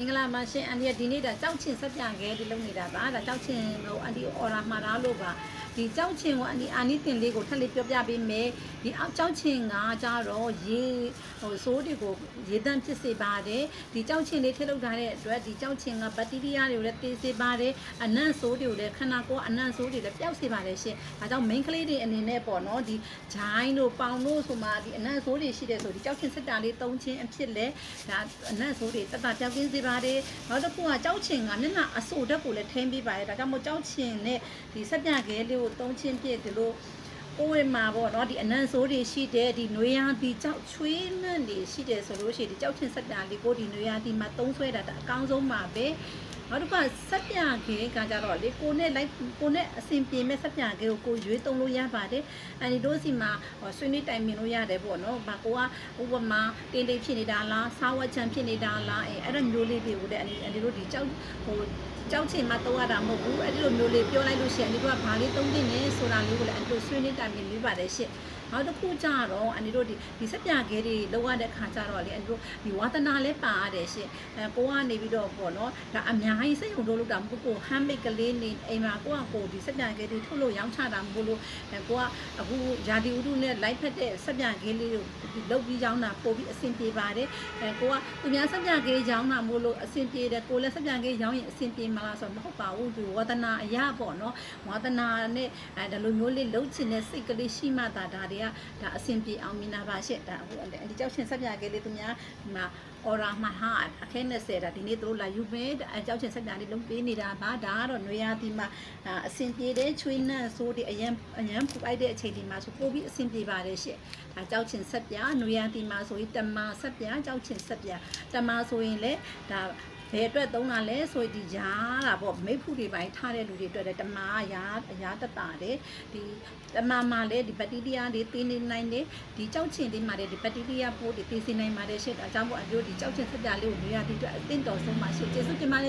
မင်္ဂလာပါရှင်အန်ဒီဒီနေ့ဒါကြောက်ချင်ဆက်ပြန်ခဲ့ဒီလုပ်နေတာပါဒါကြောက်ချင်ကိုအန်ဒီအော်ရာမှာတာလို့ပါဒီကြောက်ချင်ကိုအန်ဒီအာနီတင်လေးကိုထပ်လေးပြောပြပေးမယ်ဒီအောက်ကြောက်ချင်ကကြတော့ရေစိုးတွေကိုရေတန့်ဖြစ်စေပါတယ်ဒီကြောက်ချင်လေးထည့်လုပ်ထားတဲ့အတွက်ဒီကြောက်ချင်ကဘက်တီးရီးယားတွေကိုလည်းတေးစေပါတယ်အနံ့ဆိုးတွေကိုလည်းခန္ဓာကိုယ်အနံ့ဆိုးတွေလည်းပျောက်စေပါတယ်ရှင်ဒါကြောင့် main ကလေးတွေအနေနဲ့ပေါ့နော်ဒီဂျိုင်းတို့ပေါင်တို့ဆိုမှဒီအနံ့ဆိုးတွေရှိတယ်ဆိုဒီကြောက်ချင်စက်တာလေးသုံးချင်းအဖြစ်လဲဒါအနံ့ဆိုးတွေတက်တာပျောက်ကင်းစေပါတယ်နောက်တစ်ခုကကြောက်ချင်ကမျက်နှာအဆူဓာတ်ကိုလည်းထိန်းပေးပါတယ်ဒါကြောင့်မို့ကြောက်ချင်နဲ့ဒီစက်ပြခဲလေးကိုသုံးချင်းပြည့်ဒီလိုကိုယ်မှာပေါ့နော်ဒီအနံ့ဆိုးတွေရှိတယ်ဒီနွေရာသီကြောက်ချွေးနှံ့တွေရှိတယ်ဆိုလို့ရှိရင်ဒီကြောက်ချင်စက်ပြလေးကိုဒီနွေရာသီမှာသုံးဆွဲတာအကောင်းဆုံးပါပဲနောက်တစ်ခါဆက်ပြခဲကကြတော့လေကိုနဲ့အဆင်ပြေမဲ့ဆက်ပြခဲကိုရွေးသုံးလို့ရပါတယ်အဲဒီတို့စီမှာဆွေးနွေးတိုင်ပင်လို့ရတယ်ပေါ့နော်ဘာကိုကဥပမာတင်းတိတ်ဖြစ်နေတာလားစားဝတ်ချမ်းဖြစ်နေတာလားအဲ့ဒါမျိုးလေးတွေကိုလည်းအဲဒီတို့ဒီကြောက်ချင်မှသုံးရတာမဟုတ်ဘူးအဲ့ဒီလိုမျိုးလေးပြောလိုက်လို့ရှိရင်ဒီကဘာလေးသုံးတင်နေဆိုတာလေးကိုလည်းအဲ့လိုဆွေးနွေးတိုင်ပင်လေးပါတယ်ရှင့်နောက်တစ်ခုကြတော့အန်ဒီတို့ဒီစက်ပြခဲတွေလောက်ရတဲ့ခါကြတော့လေအန်ဒီတို့ဒီဝါသနာလဲပါရတယ်ရှင်ကိုကနေပြီးတော့ပေါ့နော်ဒါအများကြီးစိတ်ုံတို့လို့တာမဟုတ်ကိုဟမ်မိတ်ကလေးနေအိမ်မှာကိုဒီစက်ပြခဲတွေထုတ်လို့ရောင်းချတာမဟုတ်လို့ကိုကအခုယာတီဥတုနဲ့လိုက်ဖက်တဲ့စက်ပြခဲလေးကိုဒီလုတ်ပြီးရောင်းတာပို့ပြီးအဆင်ပြေပါတယ်ကိုကသူများစက်ပြခဲရောင်းတာမို့လို့အဆင်ပြေတယ်ကိုလည်းစက်ပြခဲရောင်းရင်အဆင်ပြေမလားဆိုတော့မဟုတ်ပါဘူးဒီဝါသနာအရာပေါ့နော်ဝါသနာနဲ့ဒါလိုမျိုးလေးလုတ်ချင်တဲ့စိတ်ကလေးရှိမှဒါတွေကဒါအဆင်ပြေအောင်မြင်တာပါရှင့်ဒါအခုဒီကြောက်ရှင်ဆက်ပြခဲလေးသူများဒီမှာအော်ရာမှာဟာအခက်နဲ့ဆယ်တာဒီနေ့သူတို့လာယူမယ်ကြောက်ရှင်ဆက်ပြလေးလုံးပေးနေတာပါဒါကတော့နွေရာသီမှာအဆင်ပြေတဲ့ချွေးနှံ့ဆိုးတွေအရန်ပူလိုက်တဲ့အချိန်ဒီမှာဆိုပို့ပြီးအဆင်ပြေပါတယ်ရှင့်ဒါကြောက်ရှင်ဆက်ပြနွေရာသီမှာဆိုရင်တမာဆက်ပြကြောက်ရှင်ဆက်ပြတမာဆိုရင်လေဒါဘယ်အတွက်သုံးတာလဲဆိုဒီရားတာပေါ့မိတ်ဖူတွေပိုင်းထားတဲ့လူတွေအတွက်လည်းတမားရားတတာတယ်ဒီတမားမှာလည်းဒီဘက်တီးရီးယားတွေတင်းနေနိုင်တယ်ဒီကြောက်ချင်တွေမှာလည်းဒီဘက်တီးရီးယားပိုးတွေတင်းစေနိုင်ပါတယ်ရှင့်အကြောင်းပေါ့အကျိုးဒီကြောက်ချင်ဆက်ပြလေးကိုနေရာဒီအတွက်အသင့်တော်ဆုံးပါရှင့်ကျေးဇူးတင်ပါတယ်